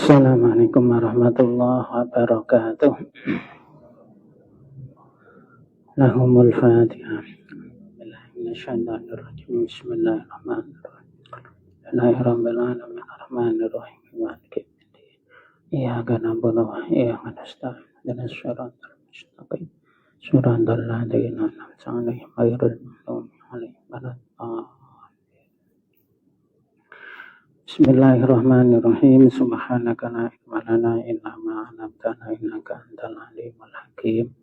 Assalamualaikum warahmatullahi wabarakatuh. Lahumul Fatihah. Bismillahirrahmanirrahim. Bismillahirrahmanirrahim. Alhamdulillahirabbil alamin arrahmanirrahim maliki yaumiddin. Iyyaka na'budu wa iyyaka nasta'in. Ihdinas siratal mustaqim. Shiratal ladzina an'amta 'alaihim ghairil maghdubi 'alaihim waladdallin. Bismillahirrahmanirrahim. Subhanaka la ilma lana illa ma 'allamtana innaka antal alimul hakim.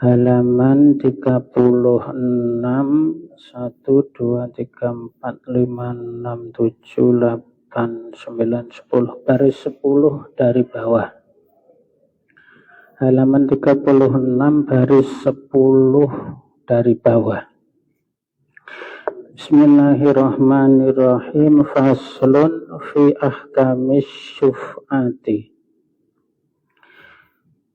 Halaman 36 1 2 3 4 5 6 7 8 9 10 baris 10 dari bawah. Halaman 36 baris 10 dari bawah. Bismillahirrahmanirrahim. Faslun fi ahkamis syuf'ati.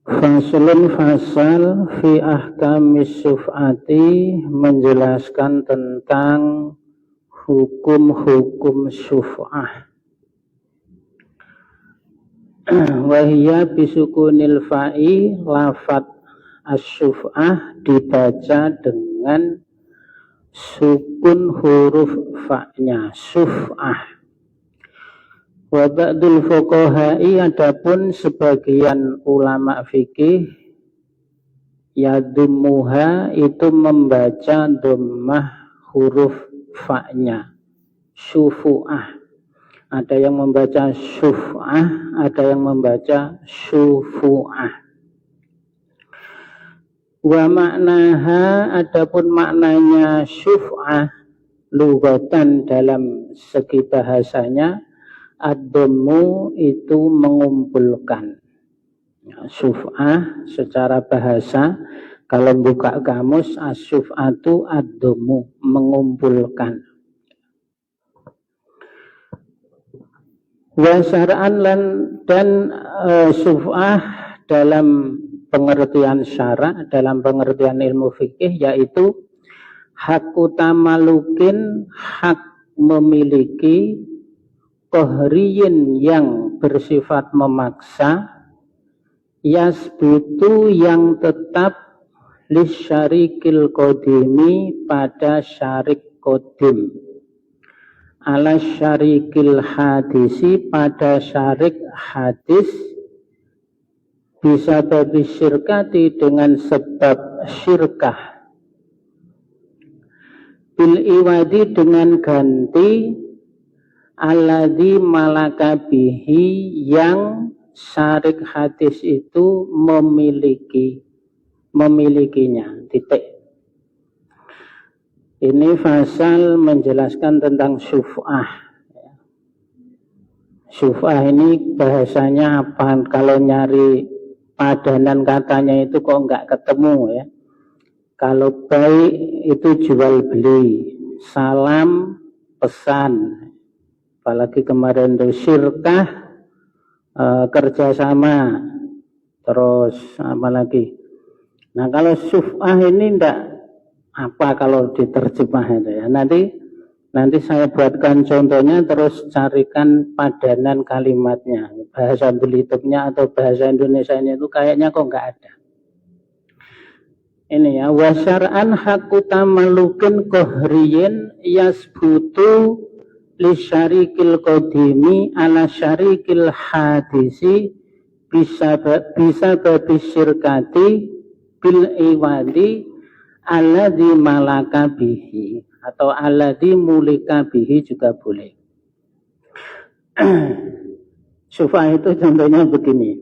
Faslun fasal fi ahkamis syuf'ati, menjelaskan tentang hukum-hukum syuf'ah. Wahiyya bisukunil fa'i, lafad as-syuf'ah dibaca dengan sukun huruf fa-nya, syuf'ah. Wa ba'dul fuqaha'i, adapun sebagian ulama fikih, yadummuha, itu membaca dhammah huruf fa-nya, syufu'ah. Ada yang membaca syuf'ah, ada yang membaca syufu'ah. Wa maknaha, adapun maknanya syuf'ah lughatan dalam segi bahasanya, ad-dhammu itu mengumpulkan. Syuf'ah secara bahasa, kalau buka kamus, as-syuf'atu ad-dhammu, mengumpulkan. Wa syar'an dan syuf'ah dalam pengertian syara', dalam pengertian ilmu fikih, yaitu hak utamalukin, hak memiliki, kohriyin yang bersifat memaksa, yasbutu yang tetap, lisyarikil qodimi pada syarik kodim, ala syarikil hadisi pada syarik hadis, bisa babi syirkati dengan sebab syirkah, bil iwadi dengan ganti, alladzi malaka bihi yang syarik hadis itu memilikinya. Titik. Ini fasal menjelaskan tentang syuf'ah. Syuf'ah ini bahasanya apa? Kalau nyari padanan katanya itu kok enggak ketemu ya. Kalau baik itu jual beli, salam pesan, apalagi kemarin itu syirkah, kerjasama, terus apalagi. Nah kalau syuf'ah ini enggak apa kalau diterjemah itu ya. Nanti saya buatkan contohnya, terus carikan padanan kalimatnya. Bahasa Belituknya atau bahasa Indonesianya itu kayaknya kok enggak ada. Ini ya, wasyar'an hakuta malukin kohriyin yasbutu li syarikil qodimi ala syarikil hadisi bisa babi syirkati bil iwadi alladzi malaka bihi, atau alladzi mulika bihi juga boleh. Syuf'ah itu contohnya begini.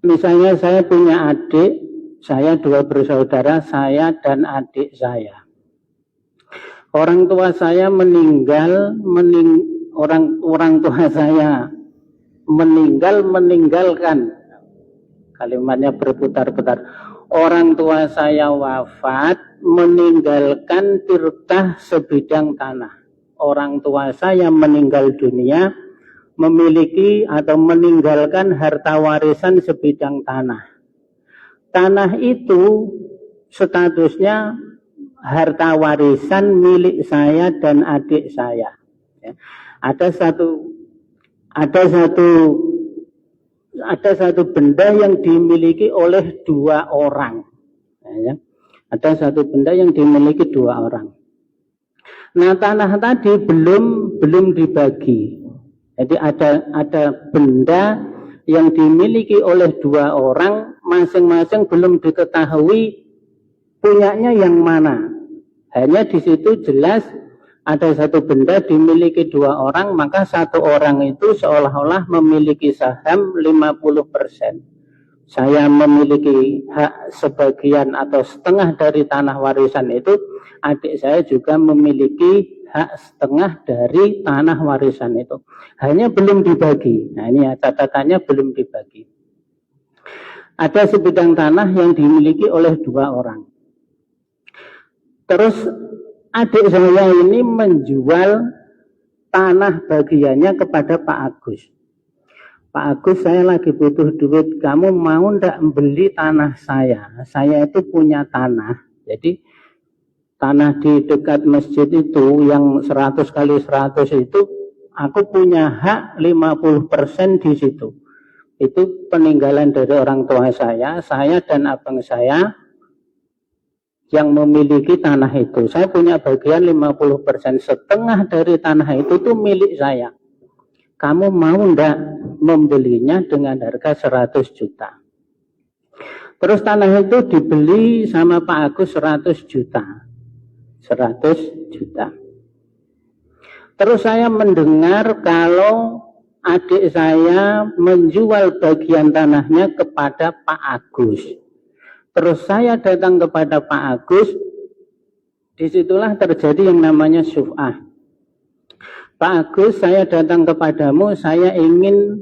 Misalnya saya punya adik, saya dua bersaudara, saya dan adik saya. Orang tua saya orang tua saya meninggalkan, kalimatnya berputar-putar. Orang tua saya wafat, meninggalkan tirkah sebidang tanah. Orang tua saya meninggal dunia, memiliki atau meninggalkan harta warisan sebidang tanah. Tanah itu statusnya harta warisan milik saya dan adik saya. Ada satu ada satu benda yang dimiliki oleh dua orang. Ya. Ada satu benda yang dimiliki dua orang. Nah, tanah tadi belum dibagi. Jadi ada benda yang dimiliki oleh dua orang, masing-masing belum diketahui punyanya yang mana. Hanya di situ jelas ada satu benda dimiliki dua orang, maka satu orang itu seolah-olah memiliki saham 50%. Saya memiliki hak sebagian atau setengah dari tanah warisan itu, adik saya juga memiliki hak setengah dari tanah warisan itu. Hanya belum dibagi. Nah, ini ya, catatannya belum dibagi. Ada sebidang tanah yang dimiliki oleh dua orang. Terus adik saya ini menjual tanah bagiannya kepada Pak Agus. Pak Agus, saya lagi butuh duit, kamu mau ndak beli tanah saya? Saya itu punya tanah. Jadi tanah di dekat masjid itu yang 100 kali 100 itu aku punya hak 50% di situ. Itu peninggalan dari orang tua saya dan abang saya yang memiliki tanah itu. Saya punya bagian 50%, setengah dari tanah itu tuh milik saya. Kamu mau ndak membelinya dengan harga 100 juta? Terus tanah itu dibeli sama Pak Agus 100 juta. 100 juta. Terus saya mendengar kalau adik saya menjual bagian tanahnya kepada Pak Agus. Terus saya datang kepada Pak Agus, disitulah terjadi yang namanya syuf'ah. Pak Agus, saya datang kepadamu, saya ingin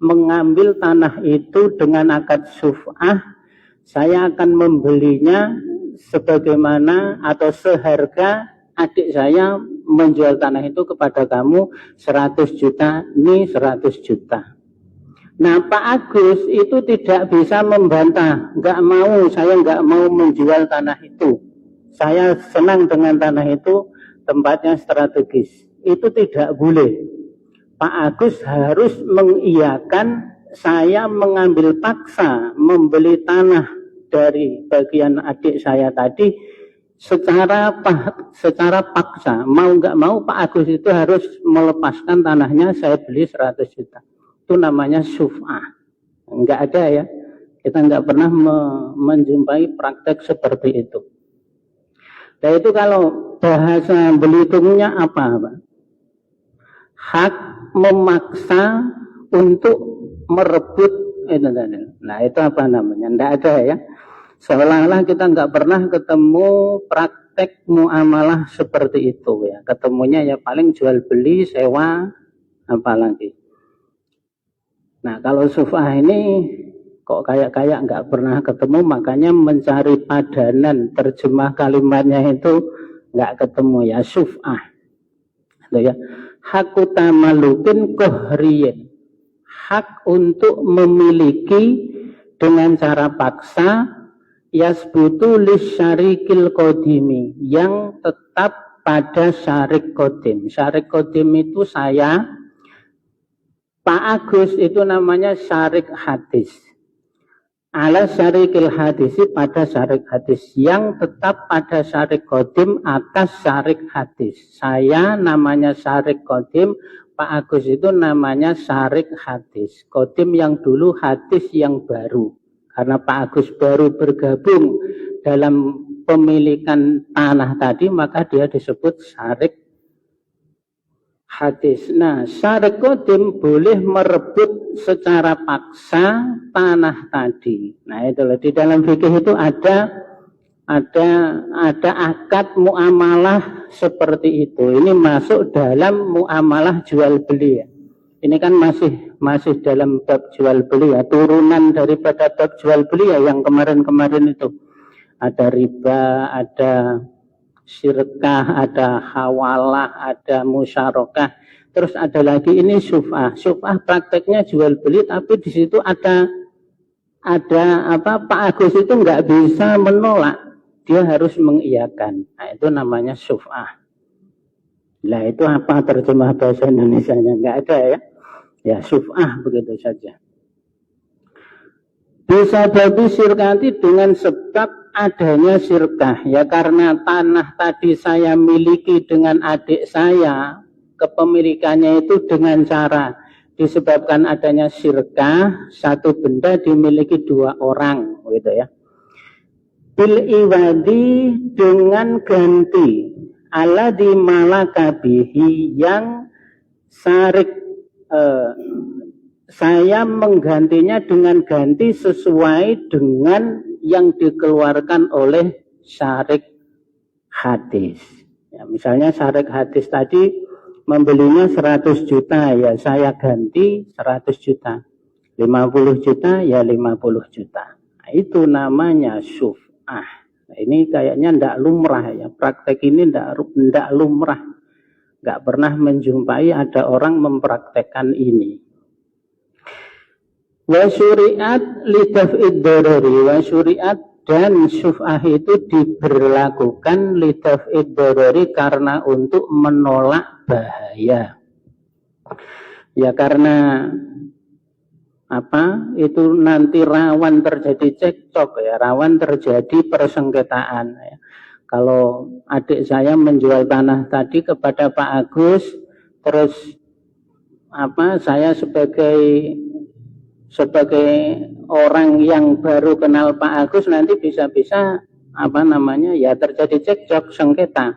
mengambil tanah itu dengan akad syuf'ah. Saya akan membelinya sebagaimana atau seharga adik saya menjual tanah itu kepada kamu 100 juta, ini 100 juta. Nah, Pak Agus itu tidak bisa membantah, saya nggak mau menjual tanah itu. Saya senang dengan tanah itu, tempatnya strategis. Itu tidak boleh. Pak Agus harus mengiyakan saya mengambil paksa membeli tanah dari bagian adik saya tadi secara paksa. Mau nggak mau Pak Agus itu harus melepaskan tanahnya, saya beli 100 juta. Itu namanya syuf'ah. Nggak ada ya. Kita nggak pernah menjumpai praktek seperti itu. Dan itu kalau bahasa Belitungnya apa, Pak? Hak memaksa untuk merebut itu. Nah, itu apa namanya? Nggak ada ya. Seolah-olah kita nggak pernah ketemu praktek muamalah seperti itu ya. Ketemunya ya paling jual beli, sewa, apalagi. Nah, kalau syuf'ah ini kok kayak nggak pernah ketemu, makanya mencari padanan terjemah kalimatnya itu nggak ketemu ya, syuf'ah. Ya. Hak utamalukin kohriyin, hak untuk memiliki dengan cara paksa, yasbutu lisyarikil kodimi, yang tetap pada syarik kodim. Syarik kodim itu saya, Pak Agus itu namanya syarik hadis. Ala syarikil hadisi, pada syarik hadis, yang tetap pada syarik kodim atas syarik hadis. Saya namanya syarik kodim, Pak Agus itu namanya syarik hadis. Kodim yang dulu, hadis yang baru. Karena Pak Agus baru bergabung dalam pemilikan tanah tadi, maka dia disebut syarik hadis. Nah, syarik kodim boleh merebut secara paksa tanah tadi. Nah, itulah di dalam fikih itu ada akad muamalah seperti itu. Ini masuk dalam muamalah jual beli ya. Ini kan masih dalam bab jual beli ya, turunan daripada bab jual beli ya yang kemarin-kemarin itu. Ada riba, ada syirkah, ada hawalah, ada musyarakah, terus ada lagi ini syuf'ah. Syuf'ah prakteknya jual beli, tapi di situ ada Pak Agus itu nggak bisa menolak, dia harus mengiyakan. Nah, itu namanya syuf'ah. Nah, itu apa terjemah bahasa Indonesianya? Nggak ada ya. Ya, syuf'ah begitu saja. Bisa jadi sirkati dengan sebab adanya sirkah. Ya karena tanah tadi saya miliki dengan adik saya, kepemilikannya itu dengan cara disebabkan adanya sirkah, satu benda dimiliki dua orang, gitu ya. Bil iwadi dengan ganti ala di malakabihi yang sarik saya menggantinya dengan ganti sesuai dengan yang dikeluarkan oleh syarik hadis. Ya, misalnya syarik hadis tadi membelinya 100 juta, ya saya ganti 100 juta. 50 juta, ya 50 juta. Nah, itu namanya syuf'ah. Nah, ini kayaknya tidak lumrah ya. Praktek ini tidak lumrah. Nggak pernah menjumpai ada orang mempraktekkan ini. Wa syuri'at lidaf'id darari. Wa syuri'at dan syuf'ah itu diberlakukan lidaf'id darari karena untuk menolak bahaya. Ya karena apa? Itu nanti rawan terjadi cekcok ya, rawan terjadi persengketaan ya. Kalau adik saya menjual tanah tadi kepada Pak Agus, terus apa? Saya sebagai orang yang baru kenal Pak Agus nanti bisa-bisa apa namanya ya terjadi cekcok sengketa,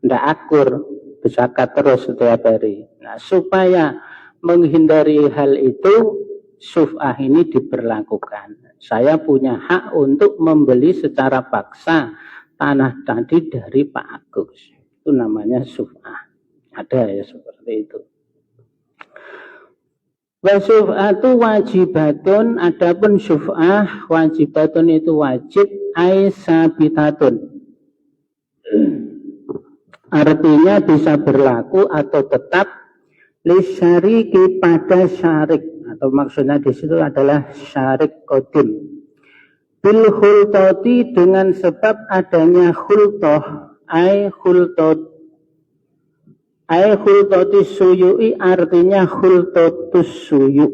ndak akur, bersakat terus setiap hari. Nah, supaya menghindari hal itu, syuf'ah ini diberlakukan. Saya punya hak untuk membeli secara paksa tanah tadi dari Pak Agus. Itu namanya syuf'ah. Ada ya seperti itu. Wa syuf'atu wajibatun, adapun syuf'ah wajibatun itu wajib, ai sabitatun. Artinya bisa berlaku atau tetap lisyariki pada syarik, atau maksudnya di situ adalah syarik qadim. Bil khultati dengan sebab adanya khultah, ai khultati suyu'i artinya khultatus suyu.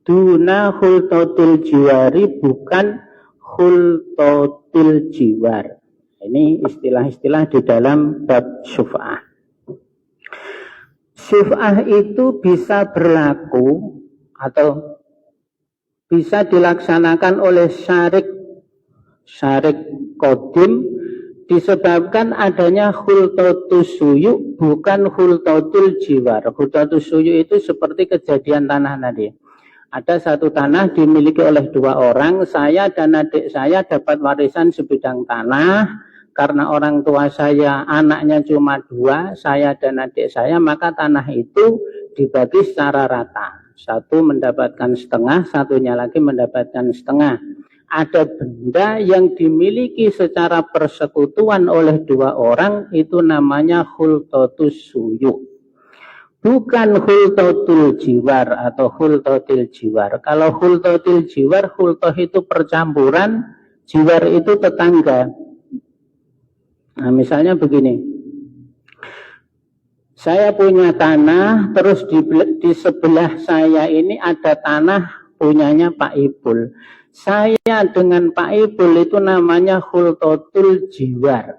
Duna khultatil jiwari bukan khultatil jiwar. Ini istilah-istilah di dalam bab syuf'ah. Syuf'ah itu bisa berlaku atau bisa dilaksanakan oleh syarik qadim disebabkan adanya khultatus suyu bukan khultatul jiwar. Khultatus suyu itu seperti kejadian tanah tadi. Ada satu tanah dimiliki oleh dua orang, saya dan adik saya dapat warisan sebidang tanah. Karena orang tua saya anaknya cuma dua, saya dan adik saya, maka tanah itu dibagi secara rata. Satu mendapatkan setengah, satunya lagi mendapatkan setengah. Ada benda yang dimiliki secara persekutuan oleh dua orang, itu namanya khultatus suyu. Bukan khultatul jiwar atau khultatil jiwar. Kalau khultatil jiwar, khultah itu percampuran, jiwar itu tetangga. Nah misalnya begini, saya punya tanah, terus di sebelah saya ini ada tanah punyanya Pak Ibul. Saya dengan Pak Ibul itu namanya khultatul jiwar.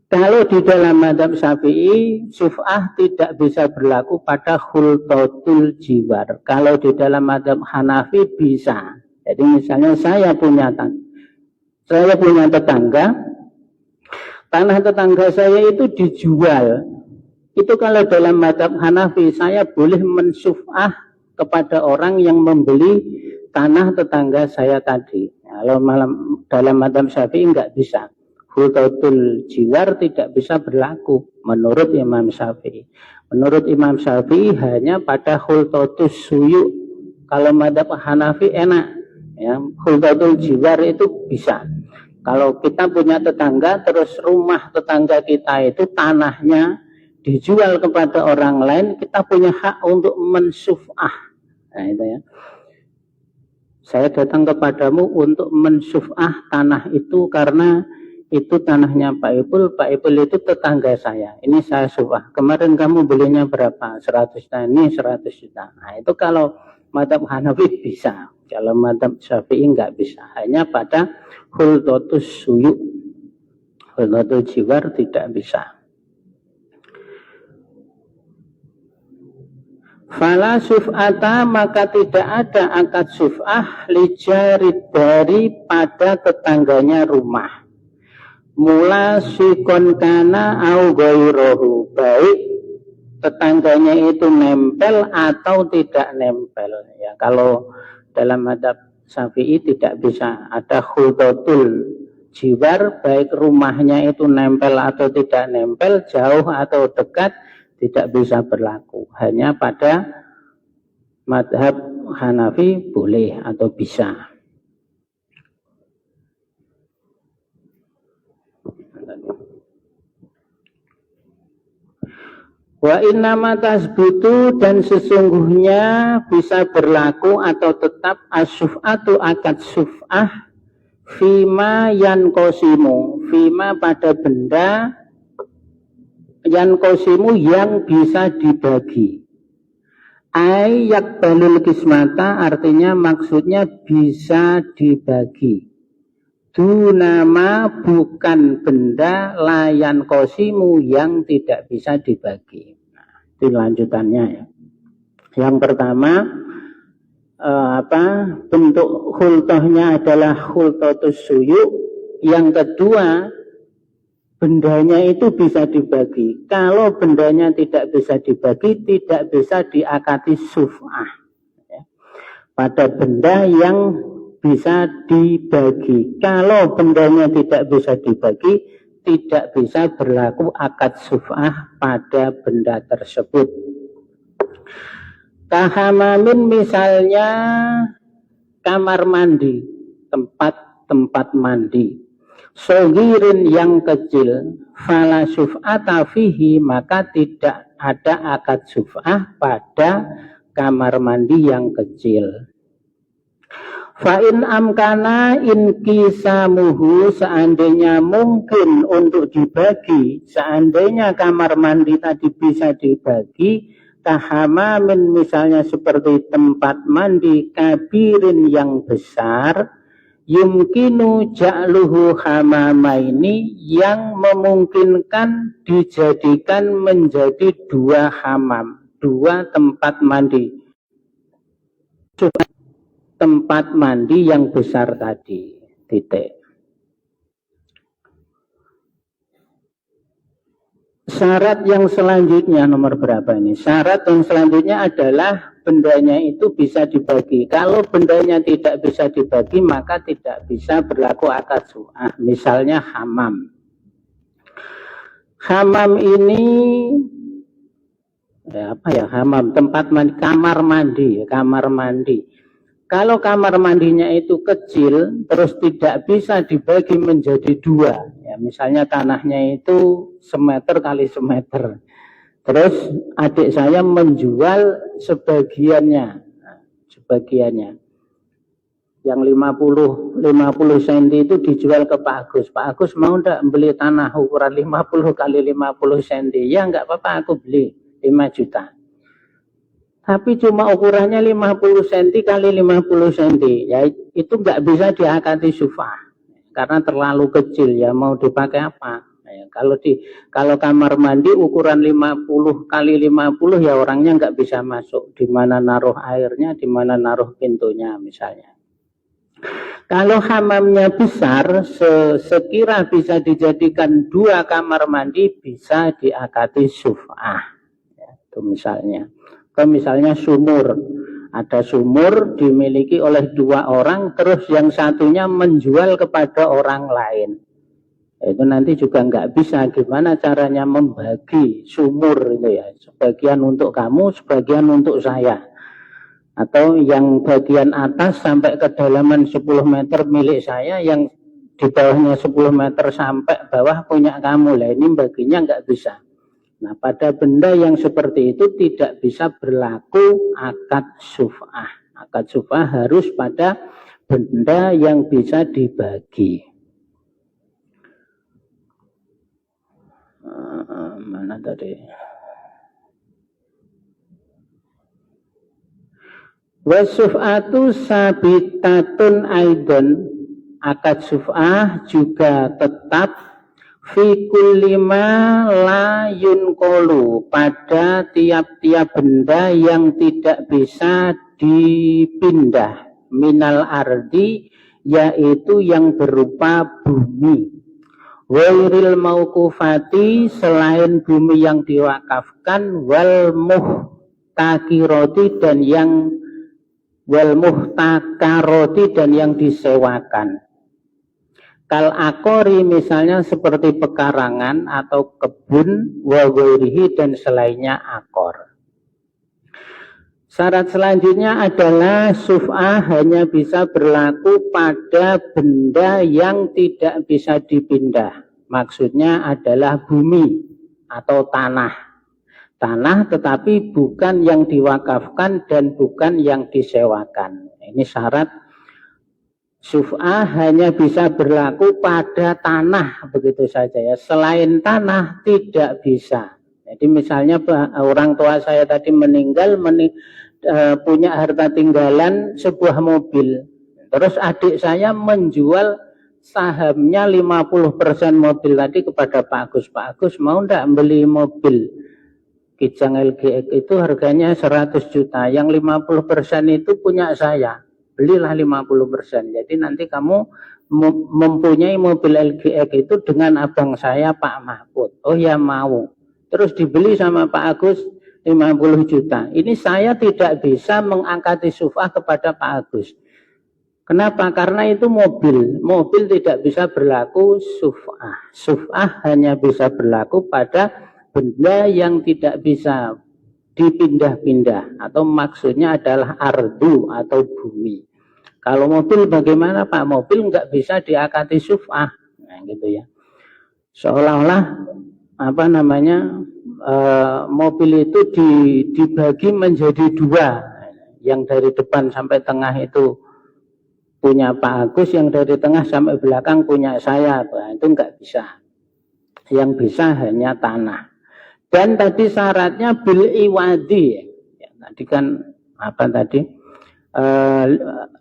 Kalau di dalam mazhab Syafi'i, syuf'ah tidak bisa berlaku pada khultatul jiwar. Kalau di dalam mazhab Hanafi bisa. Jadi misalnya saya punya tetangga, tanah tetangga saya itu dijual. Itu kalau dalam mazhab Hanafi saya boleh mensyuf'ah kepada orang yang membeli tanah tetangga saya tadi. Kalau dalam mazhab Syafi'i enggak bisa. Khultatul jiwar tidak bisa berlaku menurut Imam Syafi'i. Menurut Imam Syafi'i hanya pada khultatus suyu. Kalau mazhab Hanafi enak. Ya, khultatul jiwar itu bisa. Kalau kita punya tetangga, terus rumah tetangga kita itu tanahnya dijual kepada orang lain, kita punya hak untuk mensyuf'ah. Nah itu ya. Saya datang kepadamu untuk mensyuf'ah tanah itu karena itu tanahnya Pak Ipul itu tetangga saya. Ini saya sufah. Kemarin kamu belinya berapa? 100 juta, ini 100 juta. Nah, itu kalau mazhab Hanafi bisa. Kalau mazhab Syafi'i enggak bisa. Hanya pada hultotus suyu. Hultotus jiwar tidak bisa. Fala suf'ata, maka tidak ada akad suf'ah lijarid dari pada tetangganya rumah. Mula sikon kana au ghairuhu, baik tetangganya itu nempel atau tidak nempel. Ya, kalau dalam mazhab Syafi'i tidak bisa, ada khuldatul jiwar, baik rumahnya itu nempel atau tidak nempel, jauh atau dekat, tidak bisa berlaku. Hanya pada mazhab Hanafi boleh atau bisa. Wa innama tasbutu, dan sesungguhnya bisa berlaku atau tetap as-suf'atu akad suf'ah fima yankosimu, fima pada benda yankosimu yang bisa dibagi. Ayat balul kismata, artinya maksudnya bisa dibagi. Dunama, bukan benda layan kosimu yang tidak bisa dibagi. Nah, itu lanjutannya ya. Yang pertama bentuk khultohnya adalah khultotus suyu. Yang kedua, bendanya itu bisa dibagi. Kalau bendanya tidak bisa dibagi, tidak bisa diakati suf'ah. Ya. Pada benda yang bisa dibagi. Kalau bendanya tidak bisa dibagi, tidak bisa berlaku akad suf'ah pada benda tersebut. Kahamamin, misalnya kamar mandi, tempat mandi. Sogirin, yang kecil, fala suf'ata fihi, maka tidak ada akad suf'ah pada kamar mandi yang kecil. Fa'in amkana inkisamuhu, seandainya mungkin untuk dibagi, seandainya kamar mandi tadi bisa dibagi, kahamamin, misalnya seperti tempat mandi kabirin yang besar, yumkinu ja'luhu hamamaini, yang memungkinkan dijadikan menjadi dua hamam, dua tempat mandi. Tempat mandi yang besar tadi, titik. Syarat yang selanjutnya nomor berapa ini? Syarat yang selanjutnya adalah bendanya itu bisa dibagi. Kalau bendanya tidak bisa dibagi, maka tidak bisa berlaku akad suf'ah. Misalnya hamam. Hamam ini hamam, tempat mandi, kamar mandi. Kalau kamar mandinya itu kecil, terus tidak bisa dibagi menjadi dua. Ya, misalnya tanahnya itu semeter kali semeter. Terus adik saya menjual sebagiannya. Yang 50 cm itu dijual ke Pak Agus. Pak Agus mau enggak beli tanah ukuran 50 kali 50 cm? Ya enggak apa-apa, aku beli 5 juta. Tapi cuma ukurannya 50 cm kali 50 cm. Ya itu enggak bisa diakati suf'ah. Karena terlalu kecil, ya mau dipakai apa? Ya, kalau kamar mandi ukuran 50 kali 50, ya orangnya enggak bisa masuk. Di mana naruh airnya, di mana naruh pintunya misalnya. Kalau hamamnya besar, sekira bisa dijadikan dua kamar mandi, bisa diakati suf'ah. Ya, itu misalnya. Misalnya sumur, ada sumur dimiliki oleh dua orang, terus yang satunya menjual kepada orang lain. Itu nanti juga nggak bisa, gimana caranya membagi sumur itu ya, sebagian untuk kamu, sebagian untuk saya. Atau yang bagian atas sampai kedalaman 10 meter milik saya, yang di bawahnya 10 meter sampai bawah punya kamu. Lah ini baginya nggak bisa. Nah, pada benda yang seperti itu tidak bisa berlaku akad suf'ah. Akad suf'ah harus pada benda yang bisa dibagi. Mana tadi? Wasuf'atu sabitatun aidon, akad suf'ah juga tetap fi kulli ma la yunqalu, pada tiap-tiap benda yang tidak bisa dipindah, minal ardi, yaitu yang berupa bumi, wairil mauqufati, selain bumi yang diwakafkan, wal muhtakiroti, dan yang wal muhtakaroti, dan yang disewakan. Kal akori, misalnya seperti pekarangan atau kebun, wa ghairihi, dan selainnya akor. Syarat selanjutnya adalah suf'ah hanya bisa berlaku pada benda yang tidak bisa dipindah. Maksudnya adalah bumi atau tanah. Tanah tetapi bukan yang diwakafkan dan bukan yang disewakan. Ini syarat suf'ah hanya bisa berlaku pada tanah, begitu saja ya. Selain tanah tidak bisa. Jadi misalnya orang tua saya tadi meninggal, punya harta tinggalan sebuah mobil. Terus adik saya menjual sahamnya 50% mobil tadi kepada Pak Agus. Pak Agus mau enggak beli mobil Kijang LGX itu harganya 100 juta, yang 50% itu punya saya, belilah 50%. Jadi nanti kamu mempunyai mobil LGX itu dengan abang saya Pak Mahfud. Oh ya mau. Terus dibeli sama Pak Agus 50 juta. Ini saya tidak bisa mengangkati suf'ah kepada Pak Agus. Kenapa? Karena itu mobil. Mobil tidak bisa berlaku suf'ah. Suf'ah hanya bisa berlaku pada benda yang tidak bisa dipindah-pindah, atau maksudnya adalah ardu atau bumi. Kalau mobil bagaimana Pak? Mobil nggak bisa diakati suf'ah, nah, gitu ya. Seolah-olah mobil itu dibagi menjadi dua, yang dari depan sampai tengah itu punya Pak Agus, yang dari tengah sampai belakang punya saya. Nah, itu nggak bisa. Yang bisa hanya tanah. Dan tadi syaratnya bil iwadi, ya, tadi kan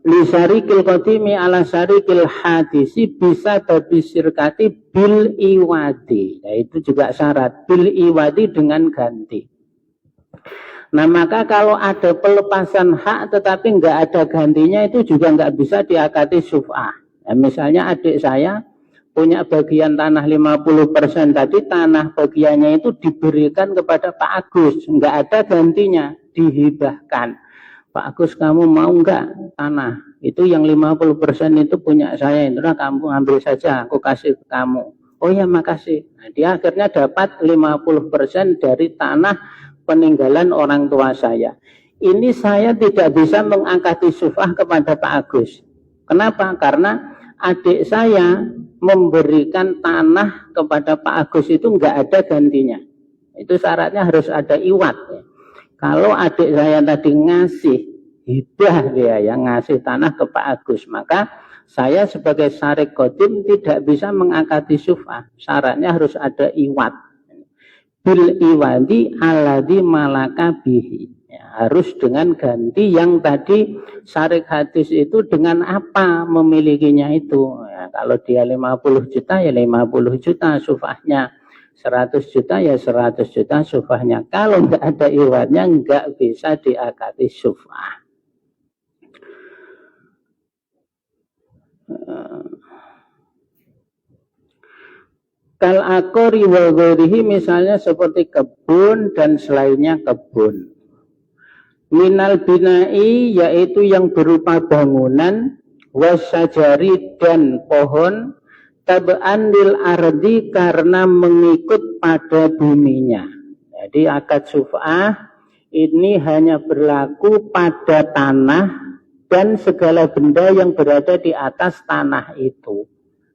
li syarikil qadimi ala syarikil hadisi bisa tabisirkati bil iwadi, yaitu juga syarat bil iwadi dengan ganti. Nah maka kalau ada pelepasan hak tetapi nggak ada gantinya, itu juga nggak bisa diakati suf'ah. Nah, misalnya adik saya punya bagian tanah 50%, tadi tanah bagiannya itu diberikan kepada Pak Agus, nggak ada gantinya, dihibahkan. Pak Agus, kamu mau nggak tanah? Itu yang 50% itu punya saya, itulah kamu ambil saja, aku kasih ke kamu. Oh ya makasih. Nah, dia akhirnya dapat 50% dari tanah peninggalan orang tua saya. Ini saya tidak bisa mengangkati suf'ah kepada Pak Agus. Kenapa? Karena adik saya memberikan tanah kepada Pak Agus itu nggak ada gantinya. Itu syaratnya harus ada iwat. Kalau adik saya tadi ngasih hibah, dia yang ngasih tanah ke Pak Agus, maka saya sebagai syarik qadim tidak bisa mengangkati suf'ah. Syaratnya harus ada iwat. Bil iwadi alladzi malaka bihi. Ya, harus dengan ganti yang tadi syarik hadis itu dengan apa memilikinya itu. Ya, kalau dia 50 juta ya 50 juta sufahnya, 100 juta ya 100 juta sufahnya. Kalau nggak ada iwatnya nggak bisa diakati sufah. Kal akori wa ghairihi, misalnya seperti kebun dan selainnya kebun. Minal binai, yaitu yang berupa bangunan, wasajari, dan pohon, tab'an lil ardi, karena mengikut pada buminya. Jadi akad suf'ah ini hanya berlaku pada tanah dan segala benda yang berada di atas tanah itu.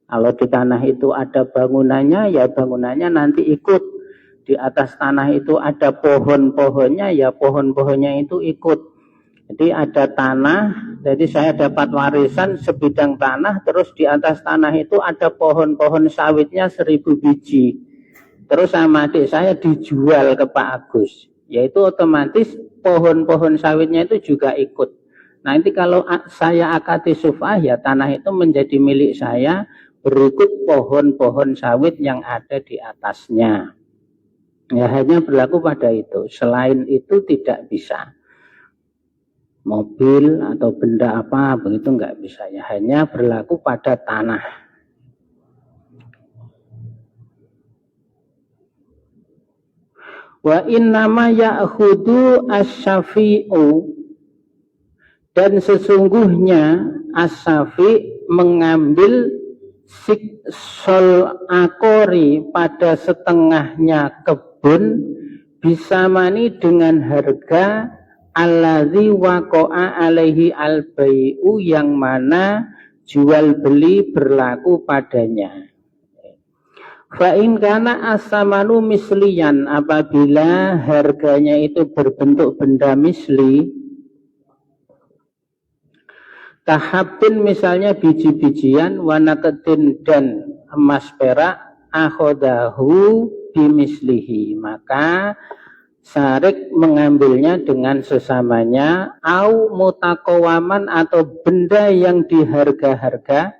Kalau di tanah itu ada bangunannya, ya bangunannya nanti ikut. Di atas tanah itu ada pohon-pohonnya, ya pohon-pohonnya itu ikut. Jadi ada tanah, jadi saya dapat warisan sebidang tanah, terus di atas tanah itu ada pohon-pohon sawitnya 1000 biji. terus sama adik saya dijual ke Pak Agus, yaitu otomatis pohon-pohon sawitnya itu juga ikut. Nanti kalau saya akati suf'ah, ya tanah itu menjadi milik saya berikut pohon-pohon sawit yang ada di atasnya. Ya hanya berlaku pada itu. Selain itu tidak bisa. Mobil atau benda apa begitu nggak bisa. Ya hanya berlaku pada tanah. Wa innama ya'khudu asy-syafi'u, dan sesungguhnya as-syafi' mengambil siksol akori pada setengahnya kebun bisa mani dengan harga alladzi waqa'a alaihi al-bai'u, yang mana jual beli berlaku padanya. Fa in kana as-samanu misliyan, apabila harganya itu berbentuk benda misli, kahabin misalnya biji-bijian, wanaketin dan emas perak, akhodahu bimislihi, maka syarik mengambilnya dengan sesamanya, au mutakowaman atau benda yang diharga-harga,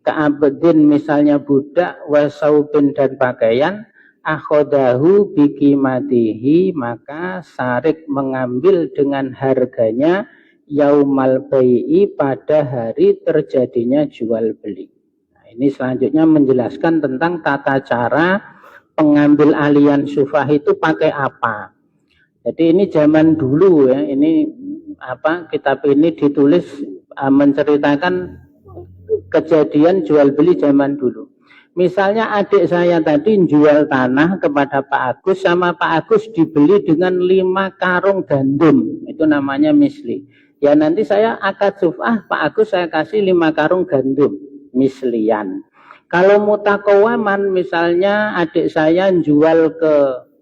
ka'abdin misalnya budak, wasaubin dan pakaian, akhodahu bikimatihi, maka syarik mengambil dengan harganya yaumal bai'i, pada hari terjadinya jual beli. Nah, ini selanjutnya menjelaskan tentang tata cara pengambil alian sufah itu pakai apa. Jadi ini zaman dulu ya, ini kitab ini ditulis menceritakan kejadian jual beli zaman dulu. Misalnya adik saya tadi jual tanah kepada Pak Agus, sama Pak Agus dibeli dengan 5 karung gandum, itu namanya misli. Ya nanti saya akad suf'ah, Pak Agus saya kasih 5 karung gandum, mislian. Kalau mutakowaman, misalnya adik saya jual ke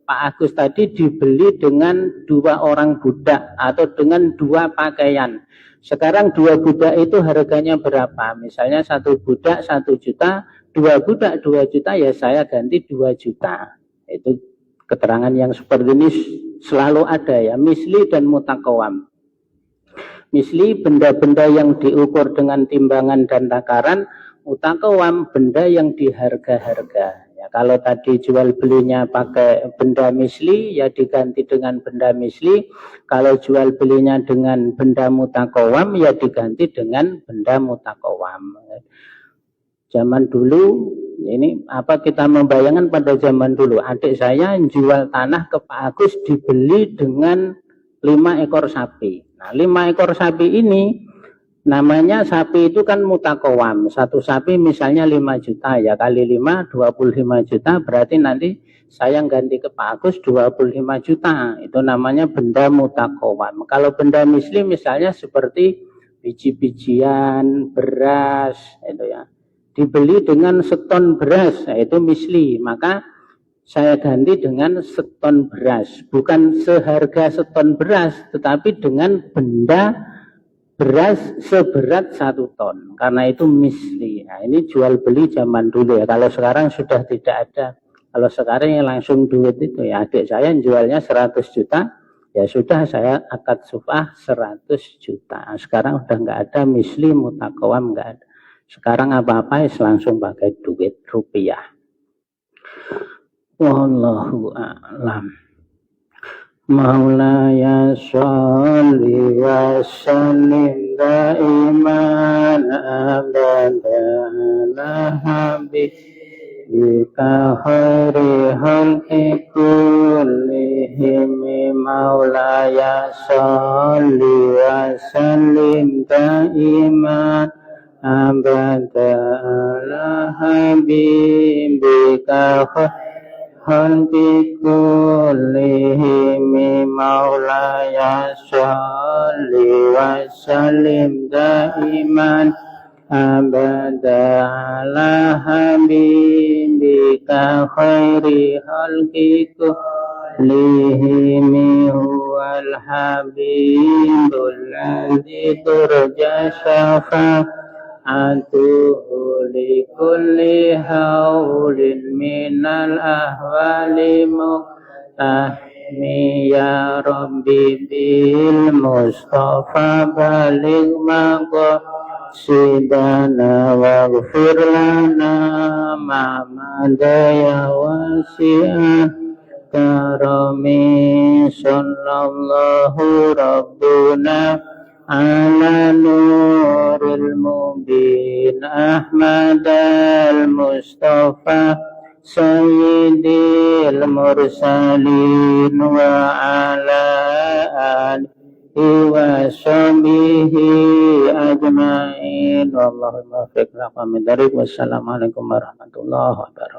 Pak Agus tadi dibeli dengan 2 orang budak atau dengan 2 pakaian. Sekarang 2 budak itu harganya berapa? Misalnya 1 budak 1 juta, 2 budak 2 juta, ya saya ganti 2 juta. Itu keterangan yang seperti ini selalu ada ya, misli dan mutakawam. Misli benda-benda yang diukur dengan timbangan dan takaran, mutakawam benda yang diharga-harga. Ya, kalau tadi jual belinya pakai benda misli, ya diganti dengan benda misli. Kalau jual belinya dengan benda mutakawam, ya diganti dengan benda mutakawam. Zaman dulu, ini kita membayangkan pada zaman dulu, adik saya jual tanah ke Pak Agus dibeli dengan 5 ekor sapi. Nah, 5 ekor sapi ini namanya sapi itu kan mutakawam. Satu sapi misalnya 5 juta, ya kali 5 25 juta, berarti nanti saya ganti ke Pak Agus 25 juta. Itu namanya benda mutakawam. Kalau benda misli misalnya seperti biji-bijian, beras, itu ya, dibeli dengan seton beras, yaitu misli, maka saya ganti dengan seton beras, bukan seharga seton beras, tetapi dengan benda beras seberat 1 ton, karena itu misli. Nah, ini jual beli zaman dulu ya. Kalau sekarang sudah tidak ada. Kalau sekarang yang langsung duit itu ya, adik saya jualnya 100 juta, ya sudah saya akad suf'ah 100 juta. Nah, sekarang udah nggak ada misli, mutakawam nggak ada. Sekarang apa-apa langsung pakai duit rupiah. Wallahu a'lam. Maulaya sholli wa sallim daiman abadan ala habibika khairi khalqi kullihim. Maulaya sholli wa sallim daiman abadan ala habibika khalqi kullihim. Maulaya sholli wa sallim daiman abada ala habibika khairi khalqi kullihim. Huwal habibul ladzi turja syafa'atuhu atuhu likulli haulin minal ahwali muhtahmi ya Rabbi bil Mustafa baligh maqasidana waghfir lana ma madaya wasi'ah karami sallallahu rabbuna ala nuril mubin Ahmad al-Mustafa sayyidil mursalin wa ala alihi wa sahbihi ajma'in wallahumma fiqh laqam. Wassalamualaikum warahmatullahi wabarakatuh.